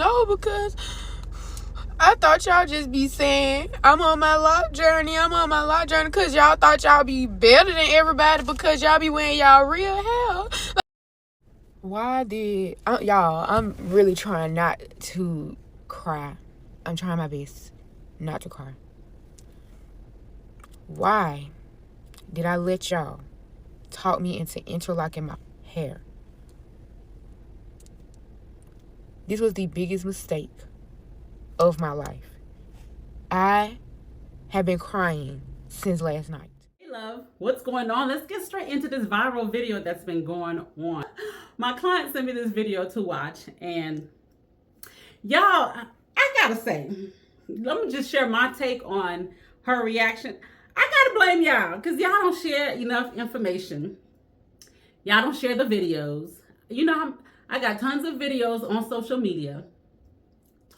No, because I thought y'all just be saying, I'm on my lock journey, because y'all thought y'all be better than everybody because y'all be wearing y'all real hair. Why did... y'all, I'm really trying not to cry. I'm trying my best not to cry. Why did I let y'all talk me into interlocking my hair? This was the biggest mistake of my life. I have been crying since last night. Hey love, what's going on? Let's get straight into this viral video that's been going on. My client sent me this video to watch, and y'all, I gotta say, let me just share my take on her reaction. I gotta blame y'all because y'all don't share enough information. Y'all don't share the videos. You know, I got tons of videos on social media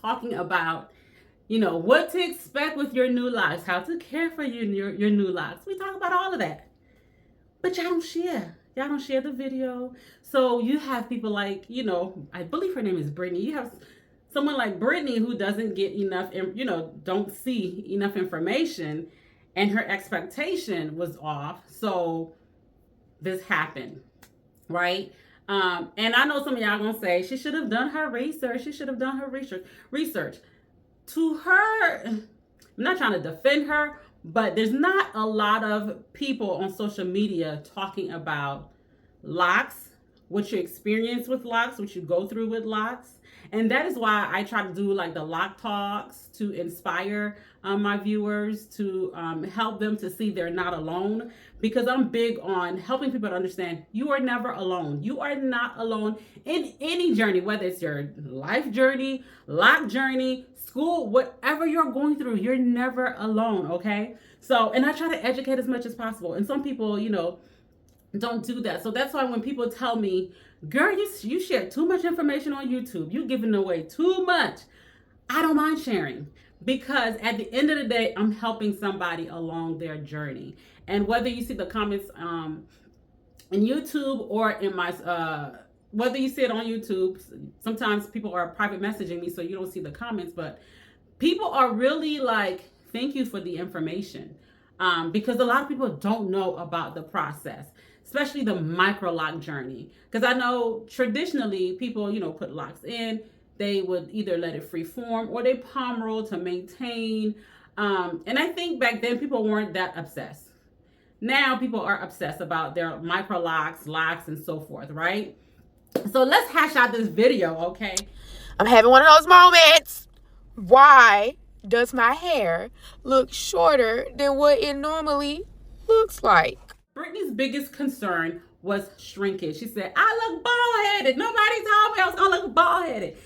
talking about, you know, what to expect with your Nu Loxx, how to care for your Nu Loxx. We talk about all of that. But y'all don't share. Y'all don't share the video. So you have people like, you know, I believe her name is Brittany. You have someone like Brittany who doesn't get enough, you know, don't see enough information, and her expectation was off. So this happened, right? And I know some of y'all gonna say she should have done her research. She should have done her research. To her, I'm not trying to defend her, but there's not a lot of people on social media talking about locks, what you experience with locks, what you go through with locks. And that is why I try to do like the lock talks to inspire my viewers, to help them to see they're not alone, because I'm big on helping people to understand you are never alone. You are not alone in any journey, whether it's your life journey, lock journey, school, whatever you're going through, you're never alone, okay? So, and I try to educate as much as possible. And some people, you know, don't do that. So that's why when people tell me, girl, you share too much information on YouTube, you giving away too much, I don't mind sharing, because at the end of the day, I'm helping somebody along their journey. And whether you see the comments in YouTube or in my whether you see it on YouTube, sometimes people are private messaging me, so you don't see the comments, but people are really like, thank you for the information, because a lot of people don't know about the process, especially the Microlocs journey. Because I know traditionally people, you know, put locks in, they would either let it free form or they palm roll to maintain. And I think back then people weren't that obsessed. Now people are obsessed about their Microlocs, locks, and so forth, right? So let's hash out this video, okay? I'm having one of those moments. Why does my hair look shorter than what it normally looks like? Brittany's biggest concern was shrinkage. She said, I look bald-headed. Nobody told me I was gonna look bald-headed.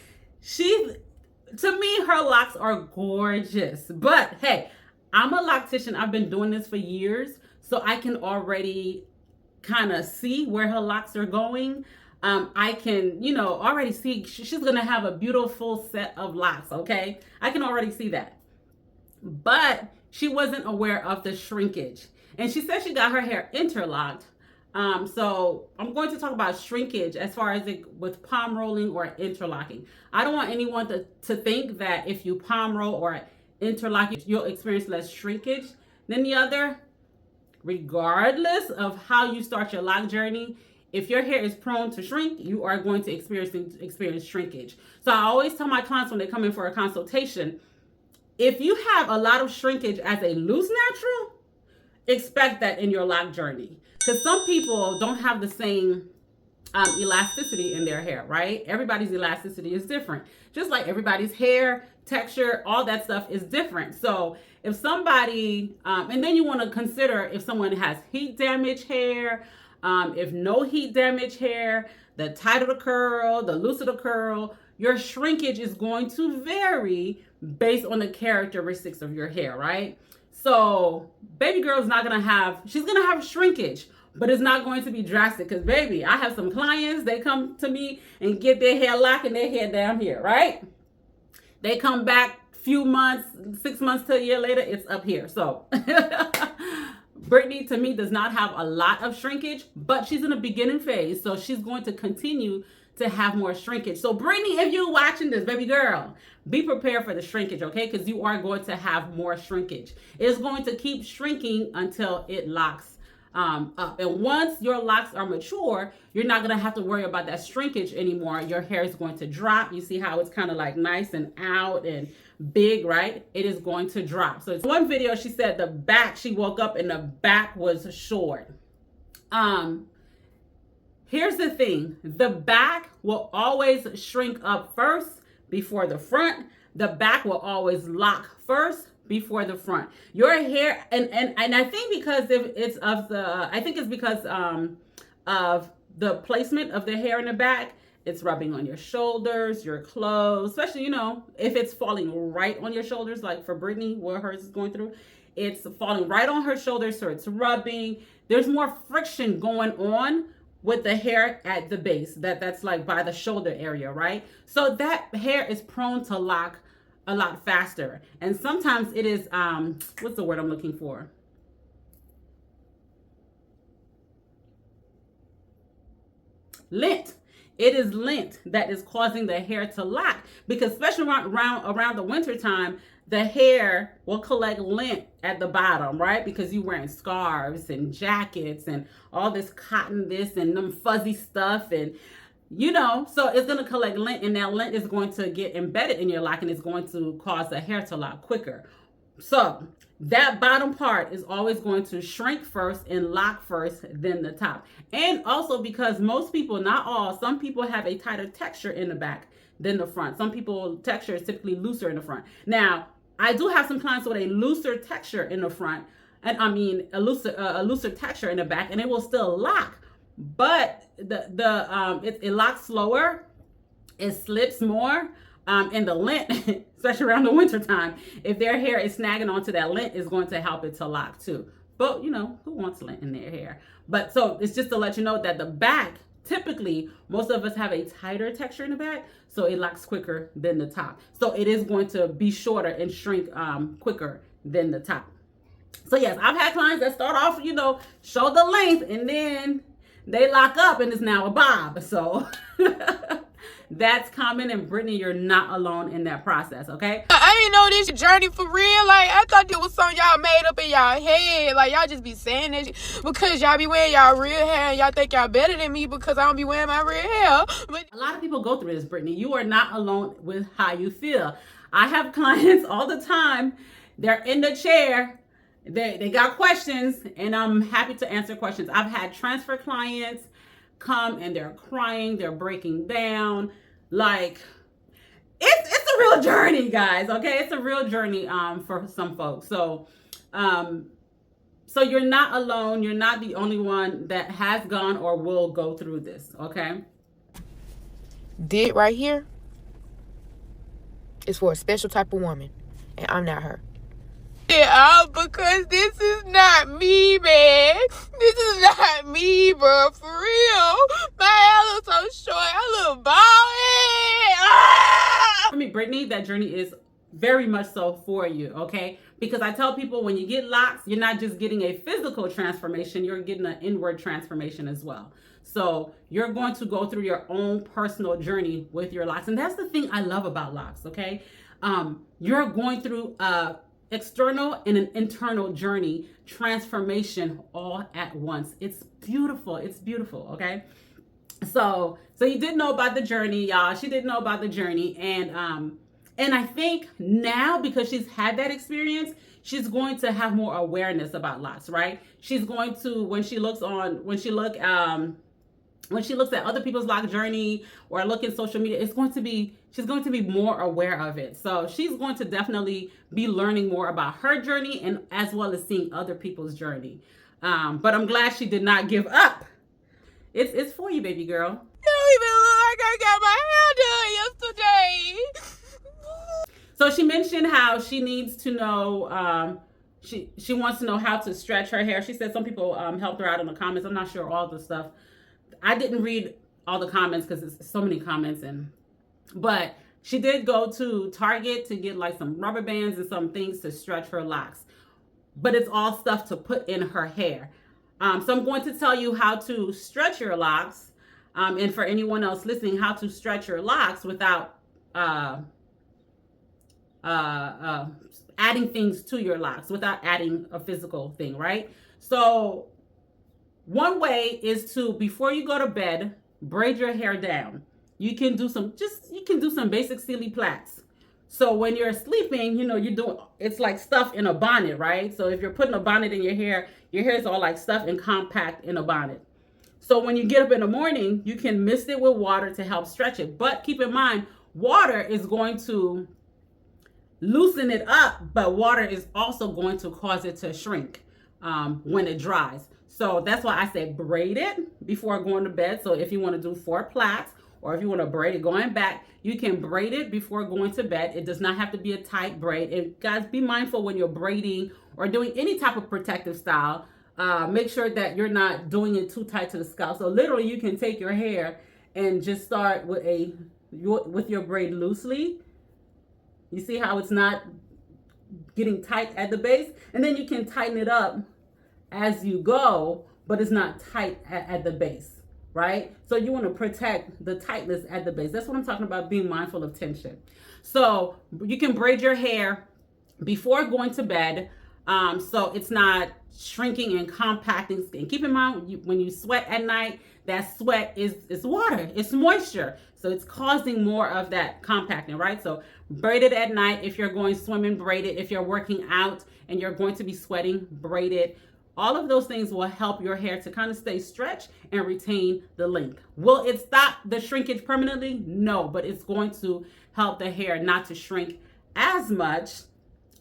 To me, her locks are gorgeous. But hey, I'm a loctician. I've been doing this for years, so I can already kind of see where her locks are going. I can, you know, already see she's gonna have a beautiful set of locks, okay? I can already see that. But she wasn't aware of the shrinkage. And she said she got her hair interlocked. So I'm going to talk about shrinkage as far as it with palm rolling or interlocking. I don't want anyone to think that if you palm roll or interlock, you'll experience less shrinkage than the other. Regardless of how you start your lock journey, if your hair is prone to shrink, you are going to experience shrinkage. So I always tell my clients when they come in for a consultation, if you have a lot of shrinkage as a loose natural, expect that in your lock journey. Because some people don't have the same elasticity in their hair, right? Everybody's elasticity is different. Just like everybody's hair, texture, all that stuff is different. So if somebody, and then you want to consider if someone has heat damage hair, if no heat damage hair, the tighter the curl, the looser the curl, your shrinkage is going to vary based on the characteristics of your hair, right? So baby girl's not gonna have, she's gonna have shrinkage, but it's not going to be drastic. Because baby, I have some clients, they come to me and get their hair locked and their hair down here, right? They come back few months, 6 months to a year later, it's up here. So Brittany, to me, does not have a lot of shrinkage, but she's in a beginning phase. So she's going to continue to have more shrinkage. So Brittany, if you're watching this, baby girl, be prepared for the shrinkage, okay? Because you are going to have more shrinkage. It's going to keep shrinking until it locks up. And once your locks are mature, you're not going to have to worry about that shrinkage anymore. Your hair is going to drop. You see how it's kind of like nice and out and big, right? It is going to drop. So it's one video, she said the back, she woke up and the back was short. Here's the thing, the back will always shrink up first before the front. The back will always lock first before the front. Your hair, and I think because it's of the, I think it's because of the placement of the hair in the back. It's rubbing on your shoulders, your clothes, especially, you know, if it's falling right on your shoulders, like for Brittany, what hers is going through, it's falling right on her shoulders, so it's rubbing. There's more friction going on with the hair at the base, that's like by the shoulder area, right? So that hair is prone to lock a lot faster. And sometimes it is, what's the word I'm looking for? Lint. It is lint that is causing the hair to lock, because especially around the winter time, the hair will collect lint at the bottom, right? Because you're wearing scarves and jackets and all this cotton, this and them fuzzy stuff, and you know, so it's going to collect lint, and that lint is going to get embedded in your lock, and it's going to cause the hair to lock quicker. So that bottom part is always going to shrink first and lock first, then the top. And also because most people, not all, some people have a tighter texture in the back than the front. Some people texture is typically looser in the front. Now, I do have some clients with a looser texture in the front, and I mean a looser texture in the back, and it will still lock, but it locks slower, it slips more, and the lint, especially around the winter time, if their hair is snagging onto that lint, is going to help it to lock too. But you know, who wants lint in their hair? But so it's just to let you know that the back, typically, most of us have a tighter texture in the back, so it locks quicker than the top. So it is going to be shorter and shrink quicker than the top. So yes, I've had clients that start off, you know, show the length, and then they lock up and it's now a bob. So that's common, and Brittany, you're not alone in that process, okay? I ain't know this journey for real. Like, I thought it was something y'all made up in y'all head. Like, y'all just be saying this because y'all be wearing y'all real hair and y'all think y'all better than me because I don't be wearing my real hair. But a lot of people go through this, Brittany. You are not alone with how you feel. I have clients all the time. They're in the chair. They got questions, and I'm happy to answer questions. I've had transfer clients come and they're crying, they're breaking down. Like, it's a real journey, guys, okay? It's a real journey for some folks. So so you're not alone. You're not the only one that has gone or will go through this, okay? This right here is for a special type of woman, and I'm not her. Out because this is not me, man. This is not me, bro. For real. My hair looks so short. I look bald head. Ah! I mean, Brittany, that journey is very much so for you, okay? Because I tell people, when you get locks, you're not just getting a physical transformation, you're getting an inward transformation as well. So you're going to go through your own personal journey with your locks. And that's the thing I love about locks, okay? You're going through external and an internal journey, transformation all at once. It's beautiful. It's beautiful. Okay. So you didn't know about the journey, y'all. She didn't know about the journey. And I think now, because she's had that experience, she's going to have more awareness about locks, right? She's going to, when she looks at other people's lock journey or look in social media, she's going to be more aware of it. So she's going to definitely be learning more about her journey, and as well as seeing other people's journey. But I'm glad she did not give up. It's for you, baby girl. You don't even look like I got my hair done yesterday. So she mentioned how she needs to know, she wants to know how to stretch her hair. She said some people helped her out in the comments. I'm not sure all the stuff. I didn't read all the comments because it's so many comments, but she did go to Target to get like some rubber bands and some things to stretch her locks. But it's all stuff to put in her hair. So I'm going to tell you how to stretch your locks. And for anyone else listening, how to stretch your locks without adding things to your locks, without adding a physical thing, right? So one way is to, before you go to bed, braid your hair down. You can do some basic silly plaits. So when you're sleeping, you're doing, it's like stuff in a bonnet, right? So if you're putting a bonnet in your hair is all like stuff and compact in a bonnet. So when you get up in the morning, you can mist it with water to help stretch it. But keep in mind, water is going to loosen it up, but water is also going to cause it to shrink when it dries. So that's why I say braid it before going to bed. So if you want to do 4 plaits, or if you want to braid it going back, you can braid it before going to bed. It does not have to be a tight braid. And guys, be mindful when you're braiding or doing any type of protective style. Make sure that you're not doing it too tight to the scalp. So literally you can take your hair and just start with your braid loosely. You see how it's not getting tight at the base? And then you can tighten it up as you go, but it's not tight at the base, right? So you want to protect the tightness at the base. That's what I'm talking about, being mindful of tension. So you can braid your hair before going to bed, so it's not shrinking and compacting skin. Keep in mind, when you sweat at night, that sweat is water, it's moisture. So it's causing more of that compacting, right? So braid it at night. If you're going swimming, braid it. If you're working out and you're going to be sweating, braid it. All of those things will help your hair to kind of stay stretched and retain the length. Will it stop the shrinkage permanently? No, but it's going to help the hair not to shrink as much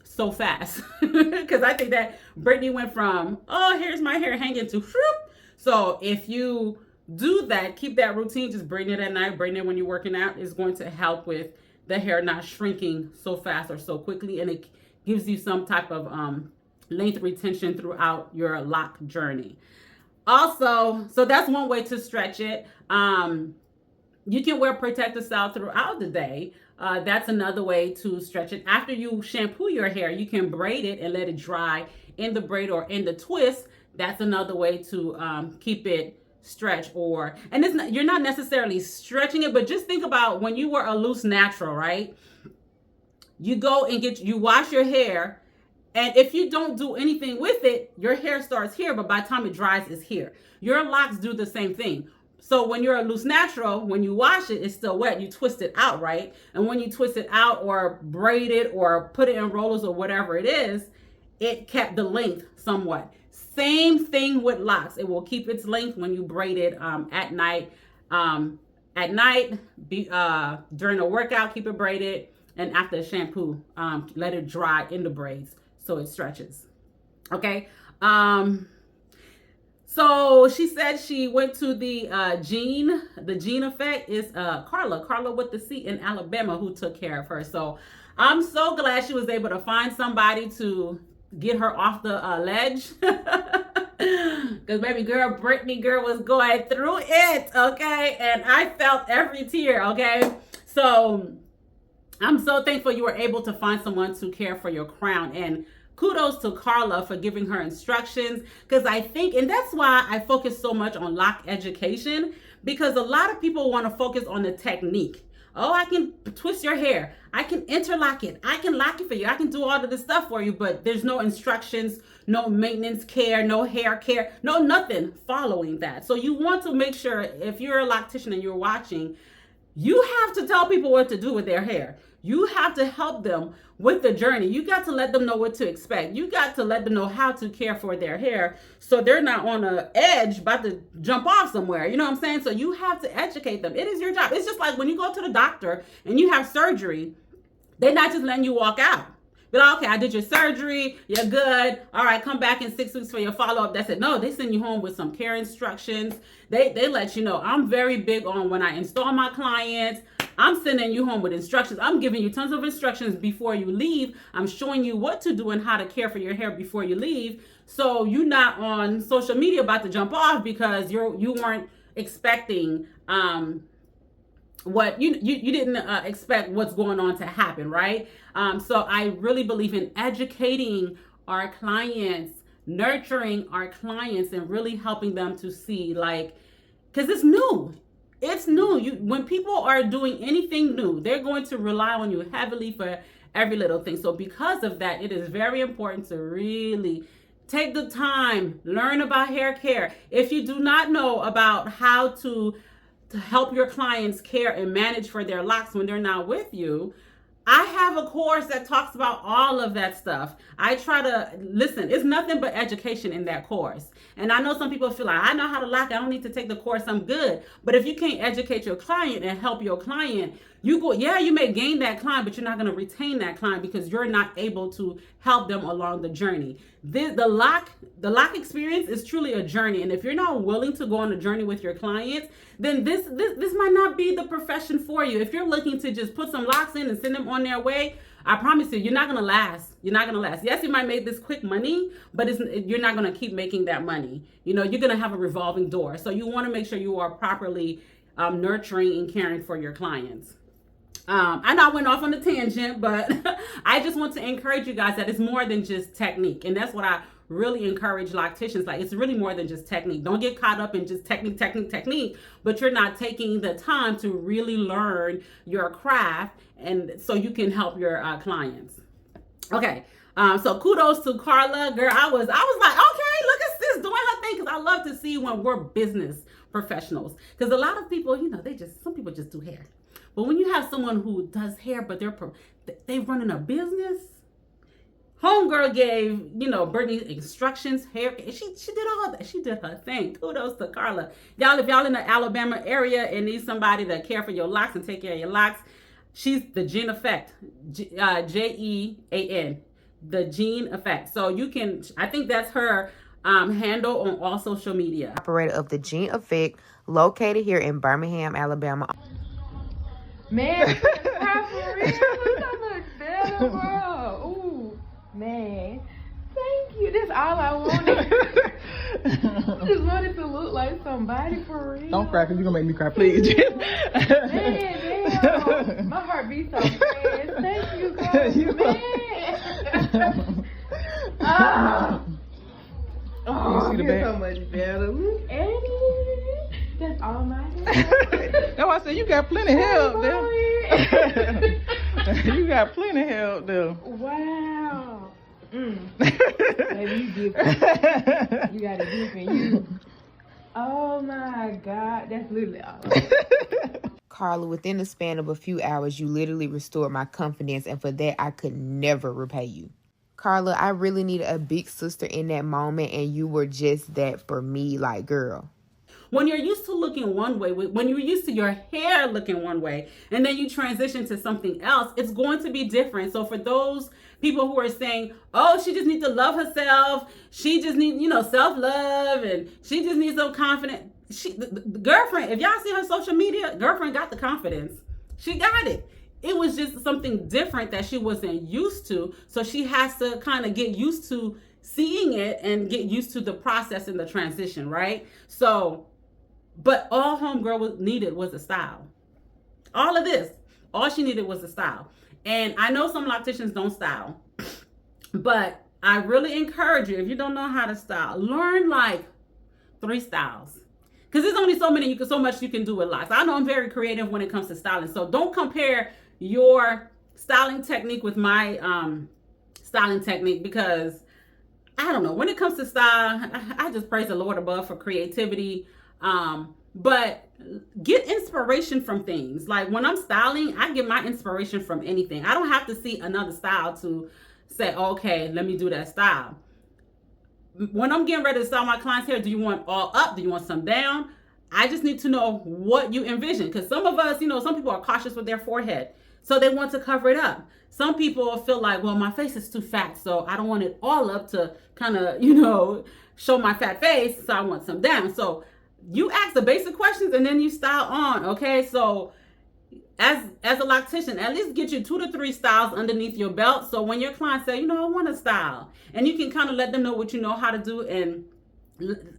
so fast. Because I think that Brittany went from, oh, here's my hair hanging, to whoop. So if you do that, keep that routine, just braiding it at night, braiding it when you're working out, is going to help with the hair not shrinking so fast or so quickly. And it gives you some type of length retention throughout your lock journey. Also, so that's one way to stretch it. You can wear protective style throughout the day. That's another way to stretch it. After you shampoo your hair, you can braid it and let it dry in the braid or in the twist. That's another way to keep it stretched. And it's not, you're not necessarily stretching it, but just think about when you were a loose natural, right? You go and you wash your hair, and if you don't do anything with it, your hair starts here, but by the time it dries, it's here. Your locks do the same thing. So when you're a loose natural, when you wash it, it's still wet. You twist it out, right? And when you twist it out or braid it or put it in rollers or whatever it is, it kept the length somewhat. Same thing with locks. It will keep its length when you braid it at night. During a workout, keep it braided. And after shampoo, let it dry in the braids so it stretches. Okay. So she said she went to the Gene Effect. Is Carla with the C in Alabama, who took care of her. So I'm so glad she was able to find somebody to get her off the ledge. Because baby girl, Brittany girl, was going through it, okay? And I felt every tear, okay? So I'm so thankful you were able to find someone to care for your crown. And kudos to Carla for giving her instructions, because I think, and that's why I focus so much on lock education, because a lot of people want to focus on the technique. Oh, I can twist your hair. I can interlock it. I can lock it for you. I can do all of this stuff for you, but there's no instructions, no maintenance care, no hair care, no nothing following that. So you want to make sure, if you're a loctician and you're watching, you have to tell people what to do with their hair. You have to help them with the journey. You got to let them know what to expect. You got to let them know how to care for their hair so they're not on an edge about to jump off somewhere. You know what I'm saying? So you have to educate them. It is your job. It's just like when you go to the doctor and you have surgery, they're not just letting you walk out. But okay, I did your surgery, you're good. All right, come back in 6 weeks for your follow-up. That's it. No, they send you home with some care instructions. They let you know. I'm very big on when I install my clients, I'm sending you home with instructions. I'm giving you tons of instructions before you leave. I'm showing you what to do and how to care for your hair before you leave. So you're not on social media about to jump off because you weren't expecting what you didn't expect what's going on to happen, right? So I really believe in educating our clients, nurturing our clients, and really helping them to see, like, because it's new. It's new. When people are doing anything new, they're going to rely on you heavily for every little thing. So because of that, it is very important to really take the time, learn about hair care. If you do not know about how to help your clients care and manage for their locks when they're not with you, I have a course that talks about all of that stuff. I try to listen. It's nothing but education in that course. And I know some people feel like, I know how to lock. I don't need to take the course. I'm good. But if you can't educate your client and help your client, you may gain that client, but you're not going to retain that client because you're not able to help them along the journey. The lock experience is truly a journey. And if you're not willing to go on a journey with your clients, then this might not be the profession for you. If you're looking to just put some locks in and send them on their way, I promise you, you're not gonna last. You're not gonna last. Yes, you might make this quick money, but you're not gonna keep making that money. You're gonna have a revolving door. So you want to make sure you are properly nurturing and caring for your clients. I know I went off on a tangent, but I just want to encourage you guys that it's more than just technique, and that's what I really encourage locticians. Like, it's really more than just technique. Don't get caught up in just technique, but you're not taking the time to really learn your craft, and so you can help your clients. Okay. So kudos to Carla, girl. I was like, okay, look at sis doing her thing, because I love to see when we're business professionals. Because a lot of people, some people just do hair. But when you have someone who does hair, but they running a business. Homegirl gave, Brittany instructions, hair. She did all that. She did her thing. Kudos to Carla. Y'all, if y'all in the Alabama area and need somebody to care for your locks and take care of your locks, she's the Jean Effect. Jean. The Jean Effect. So you can, I think that's her handle on all social media. Operator of the Jean Effect, located here in Birmingham, Alabama. Man, for real, so much better, bro. Ooh, man. Thank you. That's all I wanted. I just wanted to look like somebody for real. Don't cry, because you're going to make me cry, please. Man, damn. My heart beats so fast. Thank you, guys. Man. Oh, you see the you're back? so much better. Eddie, that's all my hair. That's why I said you got plenty of help there. You got plenty of help there. Wow. Baby, you different. You got a different you. Oh my God, that's literally all. Carla, within the span of a few hours, you literally restored my confidence, and for that, I could never repay you. Carla, I really needed a big sister in that moment, and you were just that for me, like, girl. When you're used to looking one way, when you're used to your hair looking one way, and then you transition to something else, it's going to be different. So for those people who are saying, oh, she just needs to love herself, she just needs, self-love, and she just needs some confidence. The girlfriend, if y'all see her social media, girlfriend got the confidence. She got it. It was just something different that she wasn't used to. So she has to kind of get used to seeing it and get used to the process and the transition, right? So, but all homegirl needed was a style. All of this, all she needed was a style. And I know some locticians don't style, but I really encourage you, if you don't know how to style, learn like 3 styles. Because there's only so much you can do with locks. I know I'm very creative when it comes to styling. So don't compare your styling technique with my styling technique, because I don't know, when it comes to style, I just praise the Lord above for creativity. But get inspiration from things. Like when I'm styling, I get my inspiration from anything. I don't have to see another style to say, okay, let me do that style. When I'm getting ready to style my clients' hair, do you want all up? Do you want some down? I just need to know what you envision. Because some of us, some people are cautious with their forehead, so they want to cover it up. Some people feel like, well, my face is too fat, so I don't want it all up to kind of, show my fat face, so I want some down. So you ask the basic questions and then you style on, okay? So as a loctician, at least get you 2 to 3 styles underneath your belt. So when your clients say, I want a style, and you can kind of let them know what you know how to do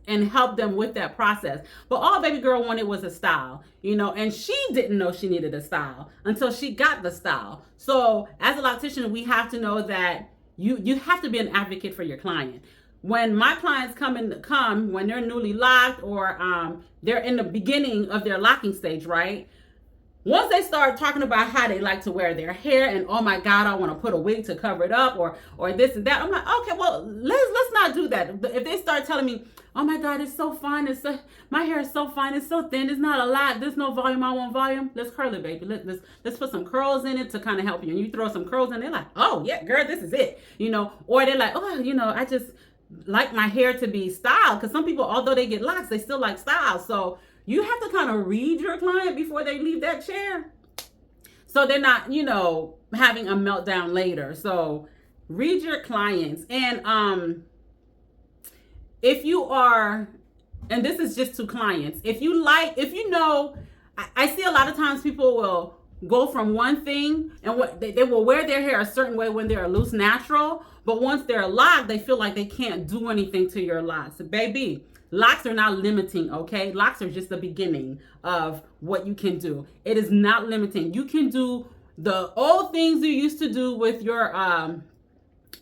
and help them with that process. But all baby girl wanted was a style, and she didn't know she needed a style until she got the style. So as a loctician, we have to know that you have to be an advocate for your client. when my clients come when they're newly locked, or they're in the beginning of their locking stage, right? Once they start talking about how they like to wear their hair, and oh my God, I want to put a wig to cover it up, or this and that, I'm like, okay, well, let's not do that. If they start telling me, oh my God, it's so fine, my hair is so fine, it's so thin, it's not a lot, there's no volume, I want volume, let's curl it, baby. Let's put some curls in it to kind of help you. And you throw some curls in, they're like, oh yeah, girl, this is it, or they're like, oh, I just like my hair to be styled, because some people, although they get locks, they still like style. So you have to kind of read your client before they leave that chair, so they're not, having a meltdown later. So read your clients. And if you are, and this is just to clients, I see a lot of times people will go from one thing, and they will wear their hair a certain way when they're a loose natural, but once they're locked, they feel like they can't do anything to your locks. Baby, locks are not limiting, okay? Locks are just the beginning of what you can do. It is not limiting. You can do the old things you used to do with your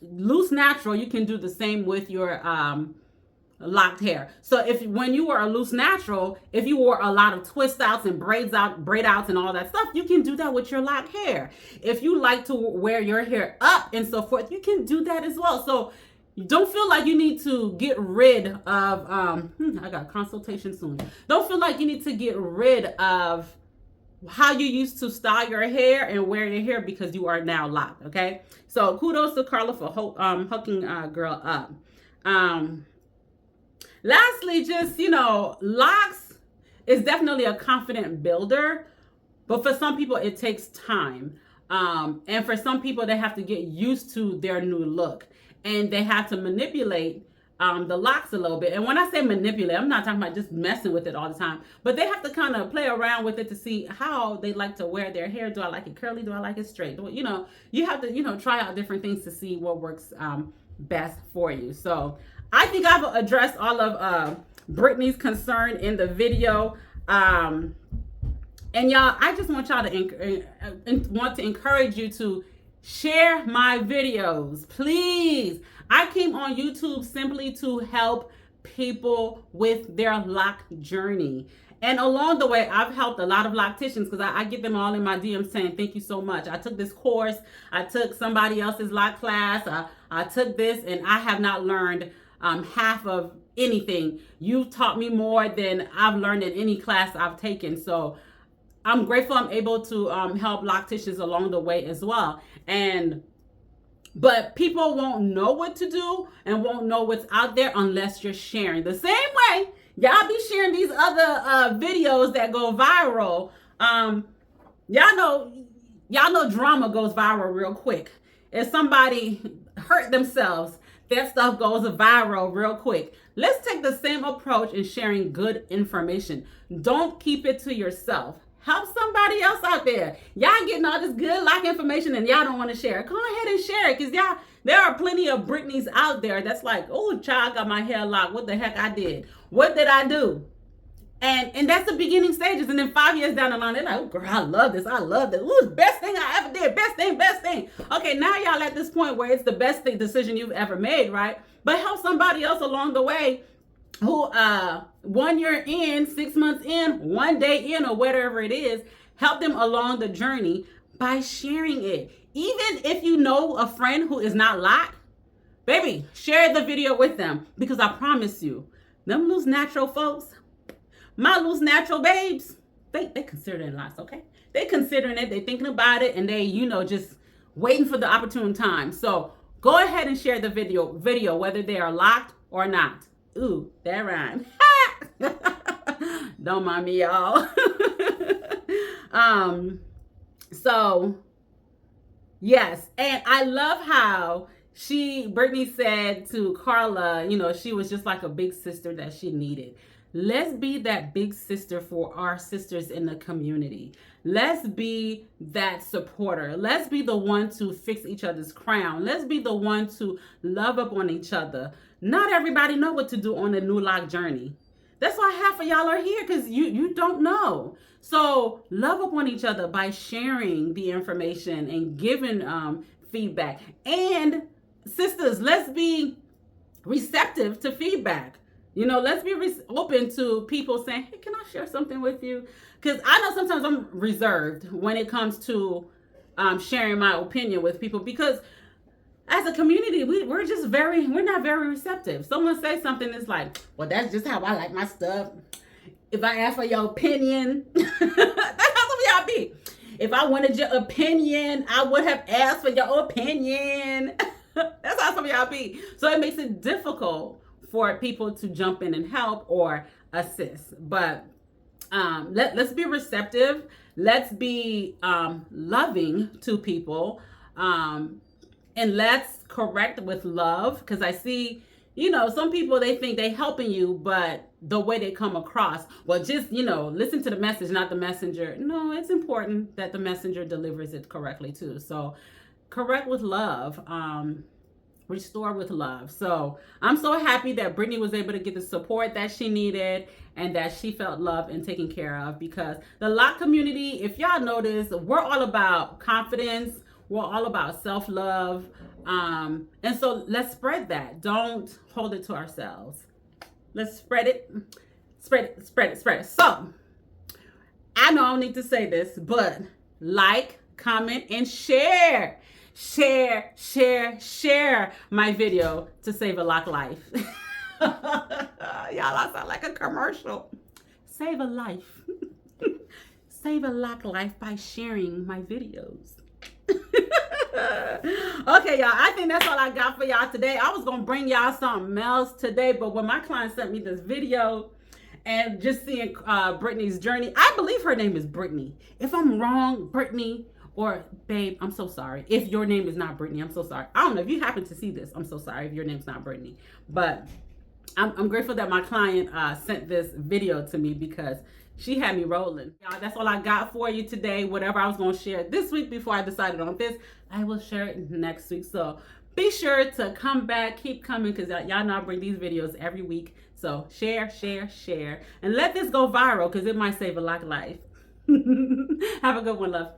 loose natural. You can do the same with your locked hair. So when you were a loose natural, if you wore a lot of twist outs and braid outs and all that stuff, you can do that with your locked hair. If you like to wear your hair up and so forth, you can do that as well. So you don't feel like you need to get rid of, I got a consultation soon. Don't feel like you need to get rid of how you used to style your hair and wear your hair because you are now locked, okay? So kudos to Carla for hooking girl up. Lastly, just, locks is definitely a confident builder, but for some people it takes time. And for some people, they have to get used to their new look. And they have to manipulate the locks a little bit. And when I say manipulate, I'm not talking about just messing with it all the time, but they have to kind of play around with it to see how they like to wear their hair. Do I like it curly? Do I like it straight? You have to, try out different things to see what works best for you. So I think I've addressed all of Brittany's concern in the video. And y'all, I just want y'all to encourage you to share my videos, please. I came on YouTube simply to help people with their lock journey. And along the way, I've helped a lot of locticians, because I get them all in my DMs saying, thank you so much. I took this course. I took somebody else's lock class. I took this, and I have not learned half of anything. You've taught me more than I've learned in any class I've taken. So I'm grateful I'm able to help locticians along the way as well. But people won't know what to do and won't know what's out there unless you're sharing. The same way y'all be sharing these other videos that go viral. Y'all know drama goes viral real quick. If somebody hurt themselves, that stuff goes viral real quick. Let's take the same approach in sharing good information. Don't keep it to yourself. Help somebody else out there. Y'all getting all this good lock information and y'all don't want to share it. Go ahead and share it, because there are plenty of Britneys out there that's like, oh, child, got my hair locked. What the heck I did? What did I do? And that's the beginning stages. And then 5 years down the line, they're like, oh, girl, I love this. I love this. Ooh, best thing I ever did. Best thing. Okay, now y'all at this point where it's the best decision you've ever made, right? But help somebody else along the way who 1 year in, 6 months in, 1 day in, or whatever it is, help them along the journey by sharing it. Even if you know a friend who is not locked, baby, share the video with them, because I promise you, them loose natural folks, my loose natural babes, they considering lots, okay? They considering it, they thinking about it, and they, just waiting for the opportune time. So go ahead and share the video, whether they are locked or not. Ooh, that rhyme. Don't mind me, y'all. So yes, and I love how Brittany said to Carla, she was just like a big sister that she needed. Let's be that big sister for our sisters in the community. Let's be that supporter. Let's be the one to fix each other's crown. Let's be the one to love up on each other. Not everybody know what to do on the new lock journey. That's why half of y'all are here, because you don't know. So love up on each other by sharing the information and giving feedback. And sisters, let's be receptive to feedback. You know, let's be open to people saying, hey, can I share something with you? Because I know sometimes I'm reserved when it comes to sharing my opinion with people, because as a community, we're not very receptive. Someone says something, it's like, well, that's just how I like my stuff. If I ask for your opinion, that's how some of y'all be. If I wanted your opinion, I would have asked for your opinion. That's how some of y'all be. So it makes it difficult for people to jump in and help or assist. But let's be receptive. Let's be loving to people. And let's correct with love, because I see, you know, some people, they think they helping you, but the way they come across, well, just, you know, listen to the message, not the messenger. No, it's important that the messenger delivers it correctly too. So correct with love, restore with love. So I'm so happy that Brittany was able to get the support that she needed and that she felt loved and taken care of, because the Loc community, if y'all notice, we're all about confidence. We're all about self-love. And so let's spread that. Don't hold it to ourselves. Let's spread it. Spread it, spread it, spread it. So I know I don't need to say this, but like, comment, and share. Share my video to save a Loc life. Y'all, I sound like a commercial. Save a life. Save a Loc life by sharing my videos. Okay, y'all, I think that's all I got for y'all today. I was gonna bring y'all something else today, but when my client sent me this video and just seeing Brittany's journey, I believe her name is Brittany. If I'm wrong, Brittany, or babe, I'm so sorry. If your name is not Brittany, I'm so sorry. I don't know if you happen to see this. I'm so sorry if your name's not Brittany, but I'm grateful that my client sent this video to me, because she had me rolling. Y'all, that's all I got for you today. Whatever I was going to share this week before I decided on this, I will share it next week. So be sure to come back, keep coming, because y'all know I bring these videos every week. So share, and let this go viral, because it might save a Loc life. Have a good one, love.